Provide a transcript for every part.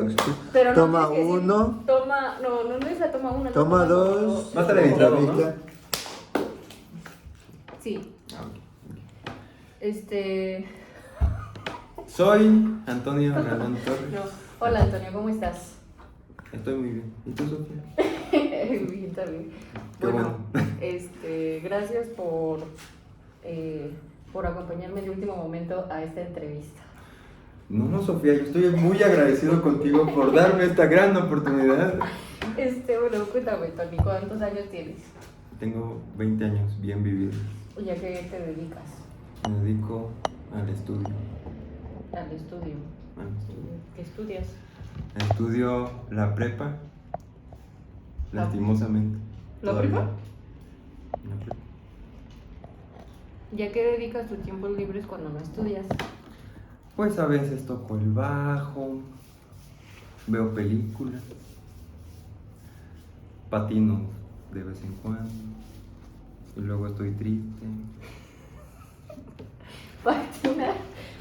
TikToks. Pero no Toma tienes que decir, uno. no es la toma 1. Toma dos. Va a estar editado, ¿no? Ahorita. Sí. Ah, ok. Soy Antonio Galán Torres. No. Hola Antonio, ¿cómo estás? Estoy muy bien. ¿Y tú, Sofía? Bien, también. Qué bueno. Gracias por acompañarme de último momento a esta entrevista. No, Sofía, yo estoy muy agradecido contigo por darme esta gran oportunidad. Bueno, cuéntame, Tony, ¿cuántos años tienes? Tengo 20 años bien vividos. ¿Y a qué te dedicas? Me dedico al estudio. Al estudio. Al estudio. ¿Qué estudias? Estudio la prepa, lastimosamente. ¿La todavía. prepa? La prepa. ¿Y a qué dedicas tus tiempos libres cuando no estudias? Pues a veces toco el bajo, veo películas, patino de vez en cuando, y luego estoy triste. ¿Patinar?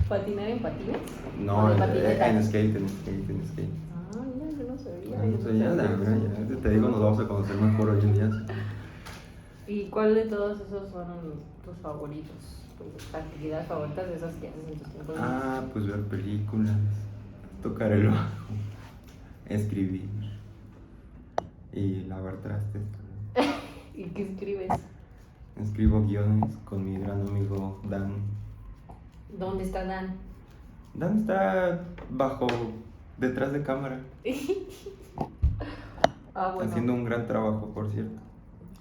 ¿Patinar en patines? No, ¿O de patineta? en skate. Ah, mira, yo no sabía. No, pues ya, la verdad, ya te digo, nos vamos a conocer mejor hoy en día. ¿Y cuál de todos esos son tus favoritos? ¿Tus actividades favoritas de esas que haces en tus tiempos libres? Ah, pues ver películas, tocar el bajo, escribir y lavar trastes. ¿Y qué escribes? Escribo guiones con mi gran amigo Dan. ¿Dónde está Dan? Dan está detrás de cámara, Ah, bueno. haciendo un gran trabajo, por cierto.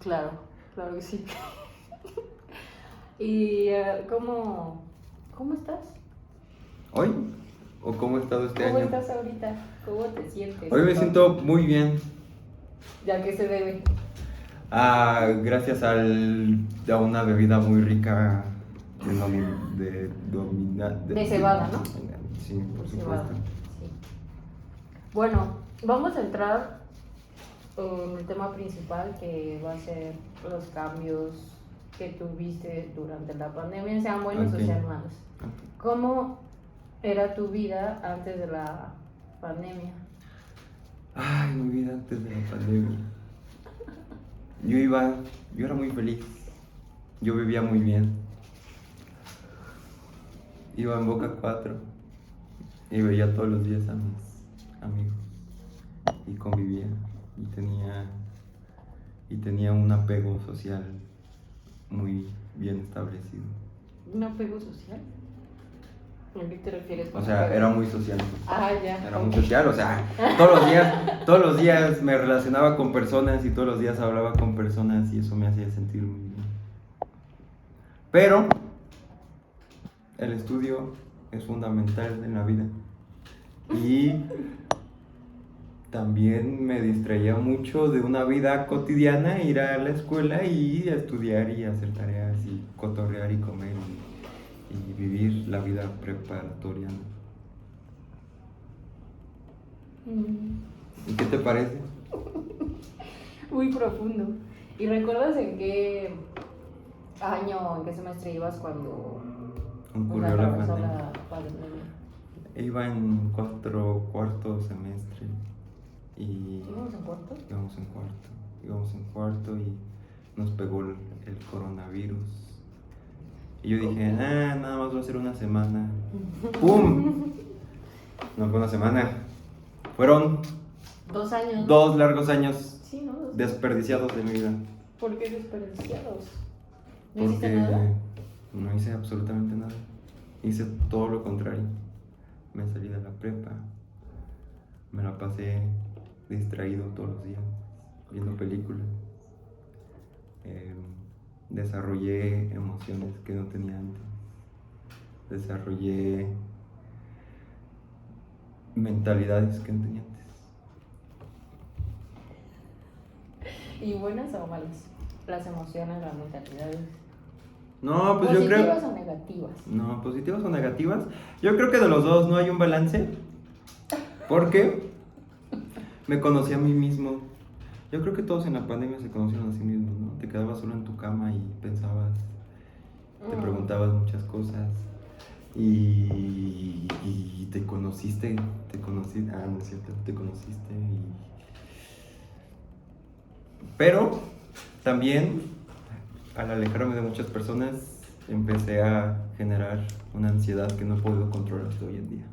Claro que sí. ¿Y cómo estás? ¿Hoy? ¿O cómo he estado este ¿Cómo año? estás ahorita? ¿Cómo te sientes? Hoy me siento muy bien. ¿Ya qué se debe? Gracias a una bebida muy rica De cebada, ¿no? Sí, por Cebada, supuesto. sí. Bueno, vamos a entrar en el tema principal, que va a ser los cambios que tuviste durante la pandemia, sean buenos Ok. o sean malos. Ok. ¿Cómo era tu vida antes de la pandemia? Ay, mi vida antes de la pandemia. Yo era muy feliz. Yo vivía muy bien. Iba en Boca 4 y veía todos los días a mis amigos y convivía y tenía un apego social muy bien establecido. ¿Un apego social? ¿A qué te refieres? O con sea, apego? era muy social. Ah, ya. Era ok. muy social, o sea, todos los días me relacionaba con personas y todos los días hablaba con personas y eso me hacía sentir muy bien. Pero el estudio es fundamental en la vida y también me distraía mucho de una vida cotidiana, ir a la escuela y estudiar y hacer tareas y cotorrear y comer y vivir la vida preparatoria. ¿Y qué te parece? Muy profundo. ¿Y recuerdas en qué año, en qué semestre ibas cuando Ocurrió la atravesó pandemia. la pandemia? Iba en cuarto semestre y ¿Íbamos en cuarto? íbamos en cuarto y nos pegó el coronavirus. Y yo dije, nada más va a ser una semana. ¡Pum! No fue una semana, fueron 2 años. 2 largos años Sí, ¿no? 2 años. desperdiciados de mi vida. ¿Por qué desperdiciados? ¿No hiciste Porque nada? no hice absolutamente nada. Hice todo lo contrario. Me salí de la prepa. Me la pasé distraído todos los días, viendo películas. Desarrollé emociones que no tenía antes. Desarrollé mentalidades que no tenía antes. ¿Y buenas o malas? Las emociones, las mentalidades. No, pues yo creo. ¿Positivas o negativas? No, positivas o negativas. Yo creo que de los dos no hay un balance. Porque me conocí a mí mismo. Yo creo que todos en la pandemia se conocieron a sí mismos, ¿no? Te quedabas solo en tu cama y pensabas, te preguntabas muchas cosas. y te conociste, no es cierto, te conociste Pero también, al alejarme de muchas personas, empecé a generar una ansiedad que no he podido controlar hasta hoy en día.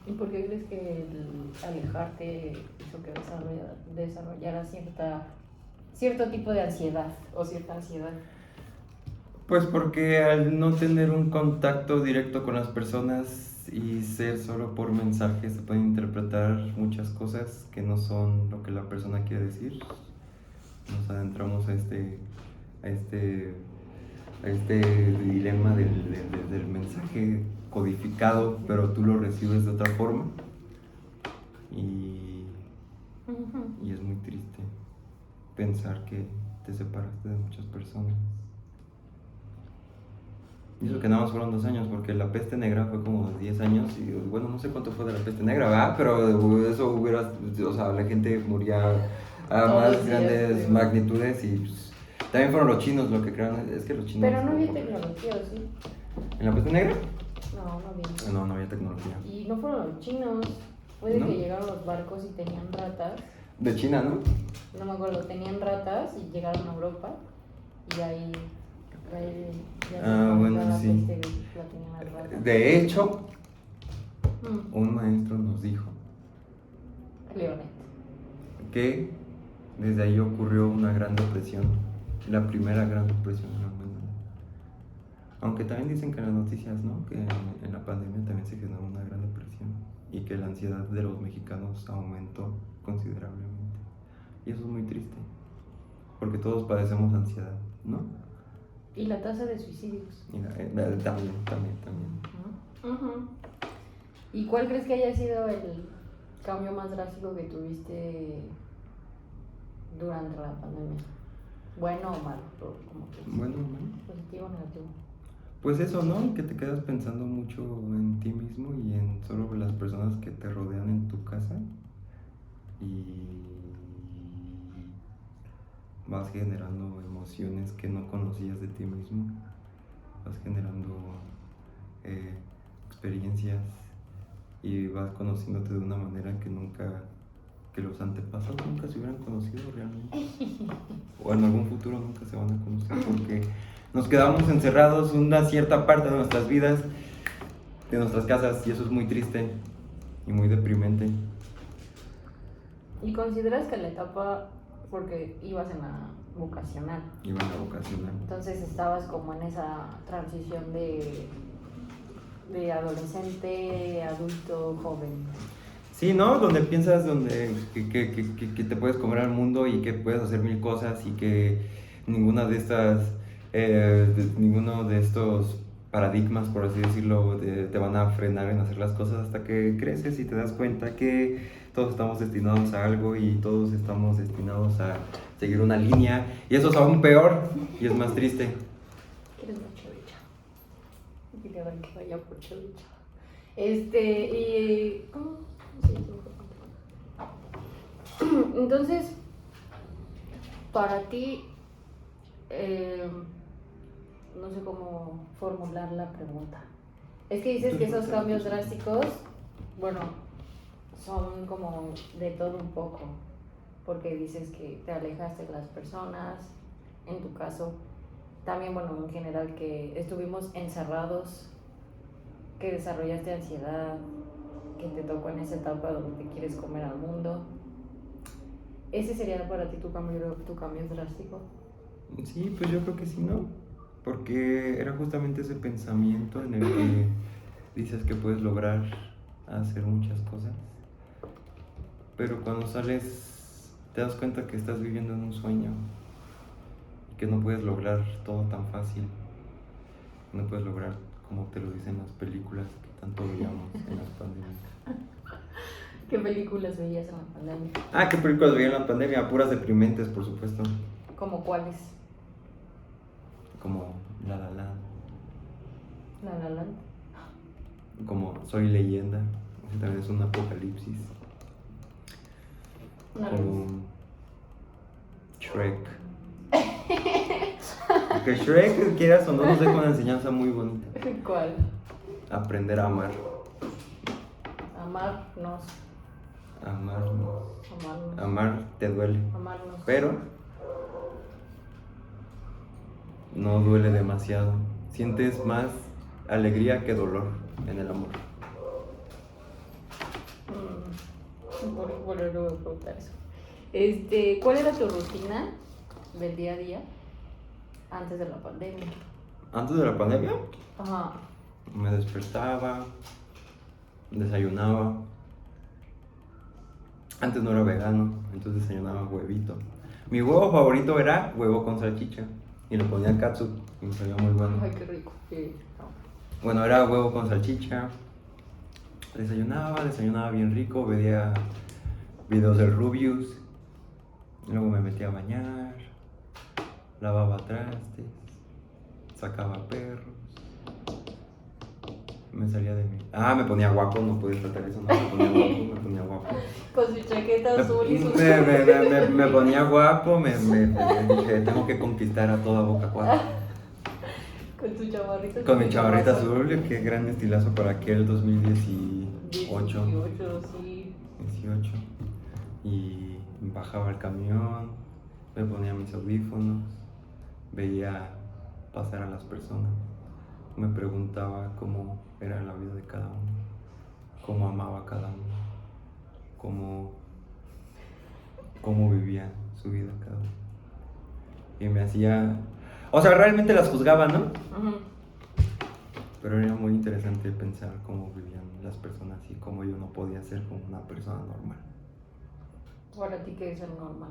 ¿Y por qué crees que el alejarte hizo que desarrollara cierto tipo de ansiedad o cierta ansiedad? Pues porque al no tener un contacto directo con las personas y ser solo por mensajes se pueden interpretar muchas cosas que no son lo que la persona quiere decir. Nos adentramos a este dilema del mensaje codificado, pero tú lo recibes de otra forma y es muy triste pensar que te separaste de muchas personas. Y eso que nada más fueron 2 años, porque la peste negra fue como 10 años, y bueno, no sé cuánto fue de la peste negra, ¿verdad? Pero eso hubiera, o sea, la gente moría a más grandes magnitudes y pues, también fueron los chinos lo que crearon, es que los chinos... Pero no había tecnología, ¿o sí? ¿En la peste negra? No había. No había tecnología. Y no fueron los chinos, fue de ¿No? que llegaron los barcos y tenían ratas. De China, ¿no? No me acuerdo, tenían ratas y llegaron a Europa y ahí ya bueno, la sí. peste la tenían las ratas. De hecho, un maestro nos dijo Leonet. que desde ahí ocurrió una gran depresión, la primera gran depresión en la humanidad. Aunque también dicen que en las noticias, ¿no? Que en la pandemia también se generó una gran depresión y que la ansiedad de los mexicanos aumentó considerablemente. Y eso es muy triste, porque todos padecemos ansiedad, ¿no? Y la tasa de suicidios. También. ¿Y cuál crees que haya sido el cambio más drástico que tuviste durante la pandemia? ¿Bueno o malo? Como que Bueno, positivo o negativo. pues eso, ¿no? Que te quedas pensando mucho en ti mismo y en solo las personas que te rodean en tu casa y vas generando emociones que no conocías de ti mismo, vas generando experiencias y vas conociéndote de una manera que los antepasados nunca se hubieran conocido realmente, o en algún futuro nunca se van a conocer, porque nos quedamos encerrados una cierta parte de nuestras vidas, de nuestras casas, y eso es muy triste y muy deprimente. ¿Y consideras que la etapa, porque ibas en la vocacional? Iba en la vocacional. Entonces estabas como en esa transición de adolescente, adulto, joven. Sí, ¿no? Donde piensas que te puedes comer al mundo y que puedes hacer 1000 cosas y que ninguno de estos paradigmas, por así decirlo, te van a frenar en hacer las cosas hasta que creces y te das cuenta que todos estamos destinados a algo y todos estamos destinados a seguir una línea, y eso es aún peor y es más triste. Eres una chavicha. Y te van que vaya por chavicha. Y... ¿cómo? Sí, entonces, para ti, no sé cómo formular la pregunta. Es que dices que esos cambios drásticos, bueno, son como de todo un poco, porque dices que te alejaste de las personas, en tu caso, también, bueno, en general que estuvimos encerrados, que desarrollaste ansiedad, que te tocó en esa etapa donde te quieres comer al mundo. ¿Ese sería para ti tu cambio drástico? Sí, pues yo creo que sí, ¿no? Porque era justamente ese pensamiento en el que dices que puedes lograr hacer muchas cosas, pero cuando sales te das cuenta que estás viviendo en un sueño y que no puedes lograr todo tan fácil, no puedes lograr como te lo dicen las películas que tanto veíamos en las pandemias. ¿Qué películas veías en la pandemia? ¿Qué películas veía en la pandemia? Puras deprimentes, por supuesto. ¿Cómo cuáles? Como La La Land. La La Land. Como Soy Leyenda. Ese también es un apocalipsis. Como Shrek. Que Shrek, quieras o no, nos deja una enseñanza muy bonita. ¿Cuál? Aprender a amar. Amarnos. Amarnos. Amarnos. Amar te duele. Amarnos. Pero no duele demasiado. Sientes más alegría que dolor en el amor. Por eso voy a preguntar eso. ¿Cuál era tu rutina del día a día antes de la pandemia? Antes de la pandemia, Ajá. me despertaba, desayunaba. Antes no era vegano, entonces desayunaba huevito. Mi huevo favorito era huevo con salchicha y le ponía catsup y me sabía muy bueno. Ay, qué rico. Sí. Bueno, era huevo con salchicha. Desayunaba bien rico, veía videos del Rubius. Luego me metía a bañar, lavaba trastes, sacaba perros. Me salía de mí. Me ponía guapo, no podía faltar eso, no me ponía guapo. Con su chaqueta azul y su... Me ponía guapo, me dije, tengo que conquistar a toda Boca Cuatro. Con tu chamarrita. Con mi chamarrita azul, qué gran estilazo para aquel 2018. 18, sí. 18. Y bajaba al camión, me ponía mis audífonos, veía pasar a las personas, me preguntaba cómo era la vida de cada uno, cómo amaba a cada uno, cómo vivía su vida cada uno. Y me hacía... O sea, realmente las juzgaba, ¿no? Ujú. Pero era muy interesante pensar cómo vivían las personas y cómo yo no podía ser como una persona normal. Para ti, ¿qué es el normal?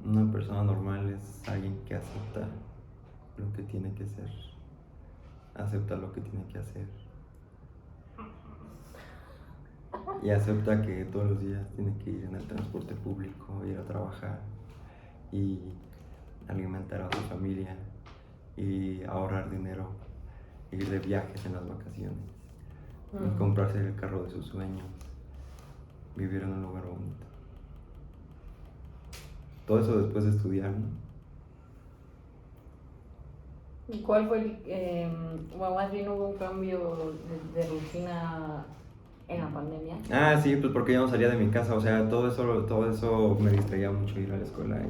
Una persona normal es alguien que acepta lo que tiene que ser, acepta lo que tiene que hacer y acepta que todos los días tiene que ir en el transporte público, ir a trabajar y alimentar a su familia y ahorrar dinero, ir de viajes en las vacaciones, y comprarse el carro de sus sueños, vivir en un lugar bonito. Todo eso después de estudiar, ¿no? ¿Y cuál fue bueno, más bien hubo un cambio de rutina en la pandemia? Sí, pues porque yo no salía de mi casa, o sea, todo eso me distraía mucho ir a la escuela y...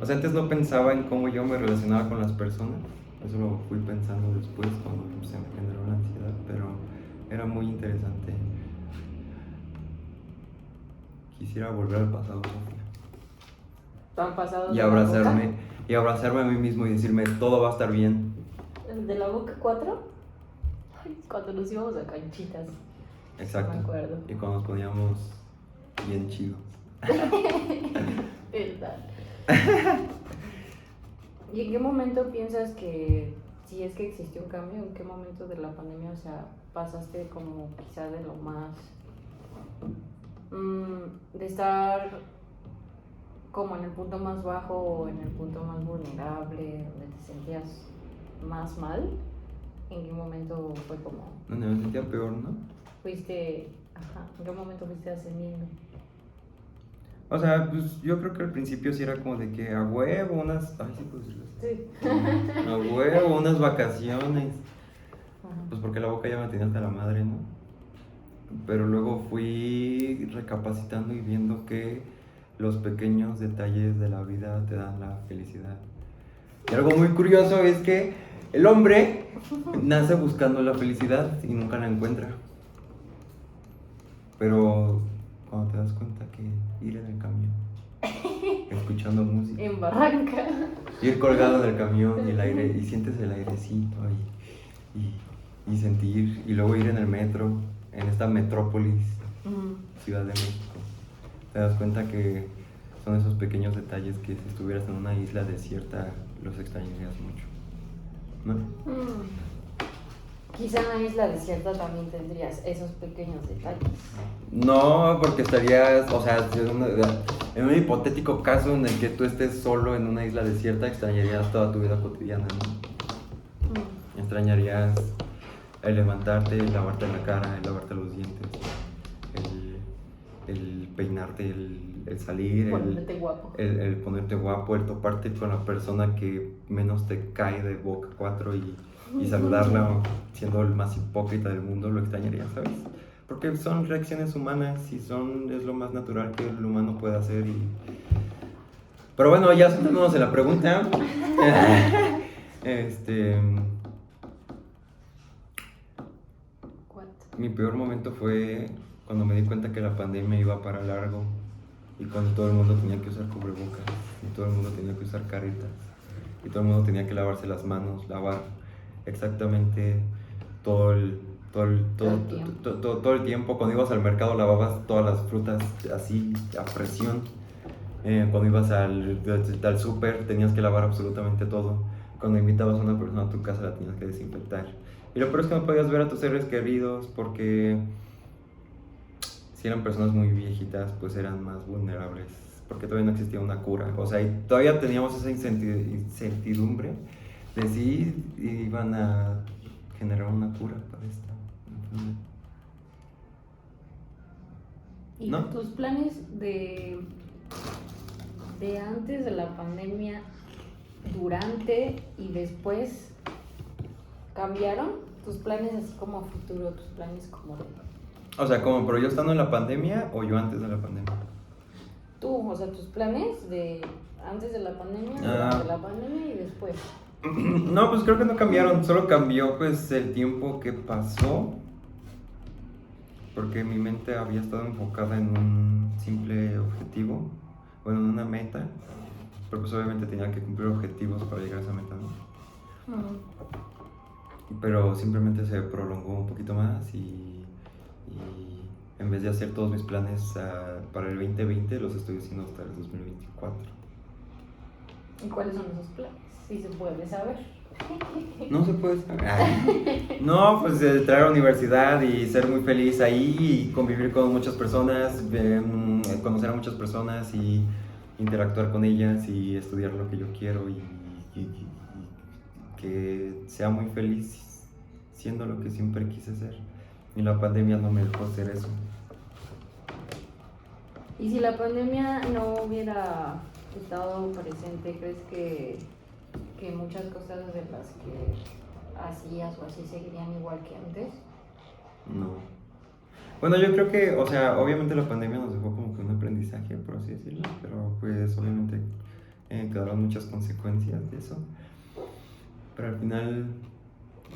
O sea, antes no pensaba en cómo yo me relacionaba con las personas, eso lo fui pensando después cuando se me generó la ansiedad, pero era muy interesante. Quisiera volver al pasado, Sofía. ¿Tan pasado Y de la abrazarme a mí mismo y decirme, todo va a estar bien. boca? ¿De la Boca 4? Ay, cuando nos íbamos a canchitas. Exacto. Me acuerdo. Y cuando nos poníamos bien chidos. ¿Verdad? ¿Y en qué momento piensas que, si es que existió un cambio, en qué momento de la pandemia, o sea, pasaste como quizás de lo más, de estar como en el punto más bajo o en el punto más vulnerable, donde te sentías más mal? ¿En qué momento fue como, Donde me sentía peor, ¿no? fuiste, en qué momento fuiste ascendiendo? O sea, pues yo creo que al principio sí era como de que a huevo unas... Ay, sí puedo decirlo así. Sí. A huevo unas vacaciones. Ajá. Pues porque la boca ya me tenía hasta la madre, ¿no? Pero luego fui recapacitando y viendo que los pequeños detalles de la vida te dan la felicidad. Y algo muy curioso es que el hombre nace buscando la felicidad y nunca la encuentra. Pero cuando te das cuenta que ir en el camión, escuchando música, En Barranca. ir colgado en el camión y el aire, y sientes el airecito y sentir, y luego ir en el metro, en esta metrópolis, Ciudad de México, te das cuenta que son esos pequeños detalles que si estuvieras en una isla desierta los extrañarías mucho, ¿no? Quizá en la isla desierta también tendrías esos pequeños detalles. No, porque estarías, o sea, en un hipotético caso en el que tú estés solo en una isla desierta, extrañarías toda tu vida cotidiana, ¿no? Extrañarías el levantarte, el lavarte la cara, el lavarte los dientes, el peinarte, el el salir, Ponerte guapo. el ponerte guapo, el toparte con la persona que menos te cae de boca 4 y saludarla siendo el más hipócrita del mundo, lo extrañaría, ¿sabes? Porque son reacciones humanas y es lo más natural que el humano puede hacer. Pero bueno, ya centrándonos en la pregunta, What? mi peor momento fue cuando me di cuenta que la pandemia iba para largo y cuando todo el mundo tenía que usar cubrebocas y todo el mundo tenía que usar caretas y todo el mundo tenía que lavarse las manos, lavar exactamente todo el tiempo. Cuando ibas al mercado lavabas todas las frutas así a presión. Cuando ibas al súper tenías que lavar absolutamente todo. Cuando invitabas a una persona a tu casa la tenías que desinfectar. Y lo peor es que no podías ver a tus seres queridos porque si eran personas muy viejitas pues eran más vulnerables porque todavía no existía una cura. O sea, y todavía teníamos esa incertidumbre de si iban a generar una cura para esta enfermedad. ¿Y ¿No? tus planes de antes de la pandemia, durante y después cambiaron? ¿Tus planes así como a futuro, tus planes como de O sea, ¿cómo? ¿Pero yo estando en la pandemia o yo antes de la pandemia? tú, o sea, tus planes de antes de la pandemia, Ah. durante la pandemia y después? No, pues creo que no cambiaron, solo cambió pues el tiempo que pasó, porque mi mente había estado enfocada en un simple objetivo, bueno, en una meta, pero pues obviamente tenía que cumplir objetivos para llegar a esa meta, ¿no? Pero simplemente se prolongó un poquito más y en vez de hacer todos mis planes para el 2020, los estoy haciendo hasta el 2024. ¿Y cuáles son esos planes? Si se puede saber. No se puede saber. Ay. No, pues entrar a la universidad y ser muy feliz ahí y convivir con muchas personas, conocer a muchas personas y interactuar con ellas y estudiar lo que yo quiero y que sea muy feliz siendo lo que siempre quise ser. Y la pandemia no me dejó hacer eso. Y si la pandemia no hubiera estado presente, ¿crees que muchas cosas de las que hacías o así seguirían igual que antes? No. Bueno, yo creo que, o sea, obviamente la pandemia nos dejó como que un aprendizaje, por así decirlo, pero pues obviamente quedaron muchas consecuencias de eso. Pero al final,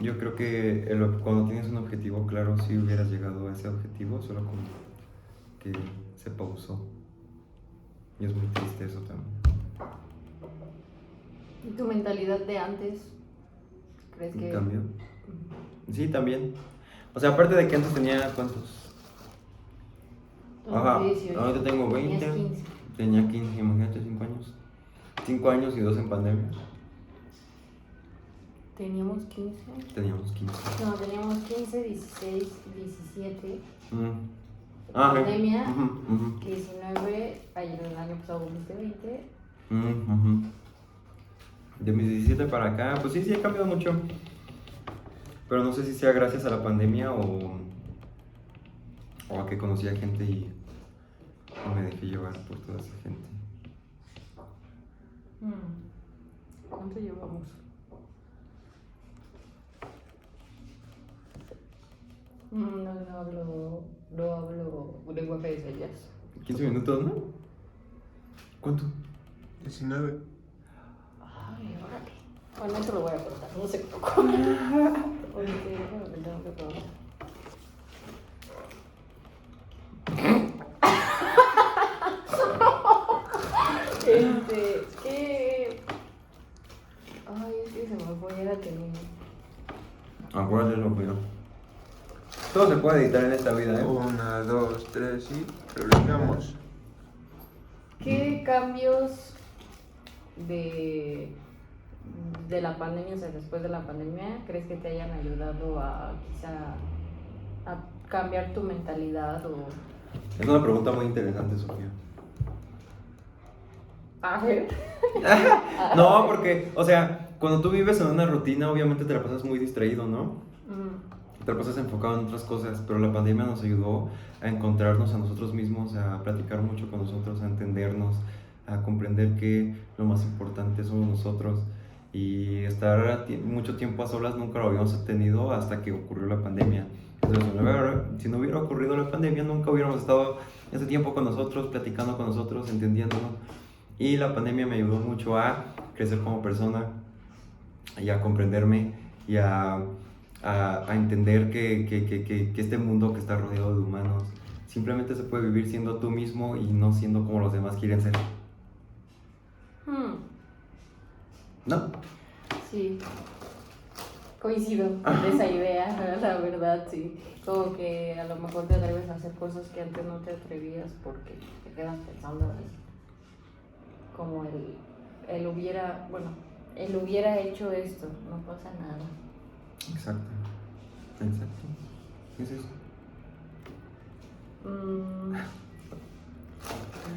yo creo que cuando tienes un objetivo claro, si hubieras llegado a ese objetivo, solo como que se pausó. Y es muy triste eso también. ¿Y tu mentalidad de antes? ¿Crees que ¿Cambió? Sí, también. O sea, aparte de que antes tenía, ¿cuántos? Ajá, 18, ahorita tengo tenías 20. 15. Tenía 15, imagínate, 5 años. 5 años y 2 en pandemia. ¿Teníamos 15? Teníamos 15. No, teníamos 15, 16, 17. Pandemia. 19, ayer el año pasado cumpliste 20. De mis 17 para acá, pues sí, ha cambiado mucho. Pero no sé si sea gracias a la pandemia o a que conocí a gente y me dejé llevar por toda esa gente. ¿Cuánto llevamos? No hablo lenguaje de señas. 15 minutos, ¿no? ¿Cuánto? 19. Ay, órale. Bueno, eso lo voy a cortar, no sé cómo. Oye, me tengo que probar. ¿Qué? Ay, es que se me fue, era que no. Acuérdate lo mío. Todo se puede editar en esta vida, ¿eh? 1, 2, 3 y prolongamos. ¿Qué cambios de la pandemia, o sea, después de la pandemia, crees que te hayan ayudado a quizá a cambiar tu mentalidad o...? Es una pregunta muy interesante, Sofía. A ver. No, porque, o sea, cuando tú vives en una rutina, obviamente te la pasas muy distraído, ¿no? te la pasas enfocado en otras cosas, pero la pandemia nos ayudó a encontrarnos a nosotros mismos, a platicar mucho con nosotros, a entendernos, a comprender que lo más importante somos nosotros. Y estar mucho tiempo a solas nunca lo habíamos tenido hasta que ocurrió la pandemia. Entonces, si no hubiera ocurrido la pandemia, nunca hubiéramos estado ese tiempo con nosotros, platicando con nosotros, entendiéndonos. Y la pandemia me ayudó mucho a crecer como persona y a comprenderme y a entender que este mundo que está rodeado de humanos simplemente se puede vivir siendo tú mismo y no siendo como los demás quieren ser. ¿No? Sí, coincido con esa idea, la verdad, sí. Como que a lo mejor te atreves a hacer cosas que antes no te atrevías porque te quedas pensando en como él hubiera hecho esto, no pasa nada. Exacto. ¿Qué es eso?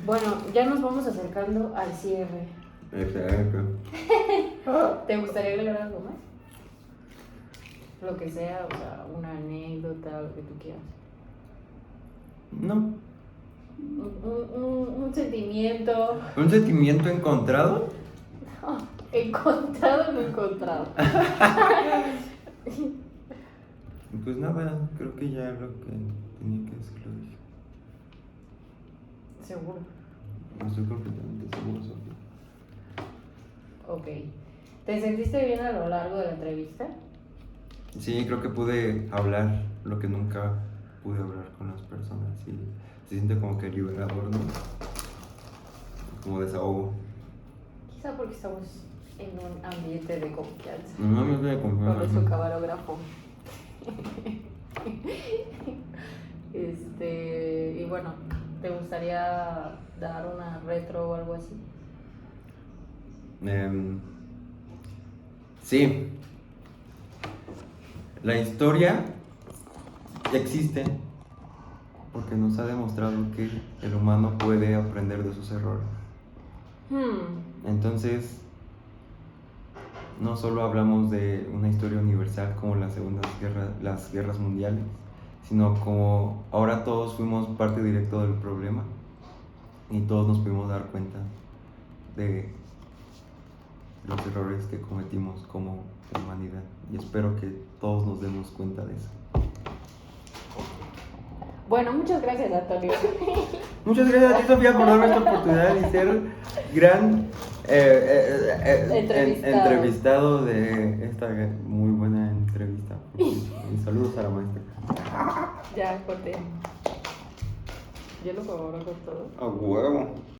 Bueno, ya nos vamos acercando al cierre. Exacto. ¿Te gustaría agregar algo más? Lo que sea, o sea, una anécdota, lo que tú quieras. No. Un sentimiento. ¿Un sentimiento encontrado? No, encontrado o no encontrado. Pues nada, creo que ya lo que tenía que decir lo dije. Seguro. Estoy completamente seguro, Sofía. Ok. ¿Te sentiste bien a lo largo de la entrevista? Sí, creo que pude hablar lo que nunca pude hablar con las personas y se siente como que liberador, ¿no? Como desahogo. Quizá porque estamos en un ambiente de confianza. No me voy a Con confiar. nuestro camarógrafo. Y bueno, ¿te gustaría dar una retro o algo así? Sí. La historia existe porque nos ha demostrado que el humano puede aprender de sus errores. Entonces, no solo hablamos de una historia universal como las guerras mundiales, sino como ahora todos fuimos parte directa del problema y todos nos pudimos dar cuenta de los errores que cometimos como humanidad. Y espero que todos nos demos cuenta de eso. Bueno, muchas gracias, Antonio. Muchas gracias a ti, Sofía, por darme esta oportunidad de ser gran entrevistado de esta muy buena entrevista. Y saludos a la maestra. Ya, corté. Yo lo cobro con todo. A huevo.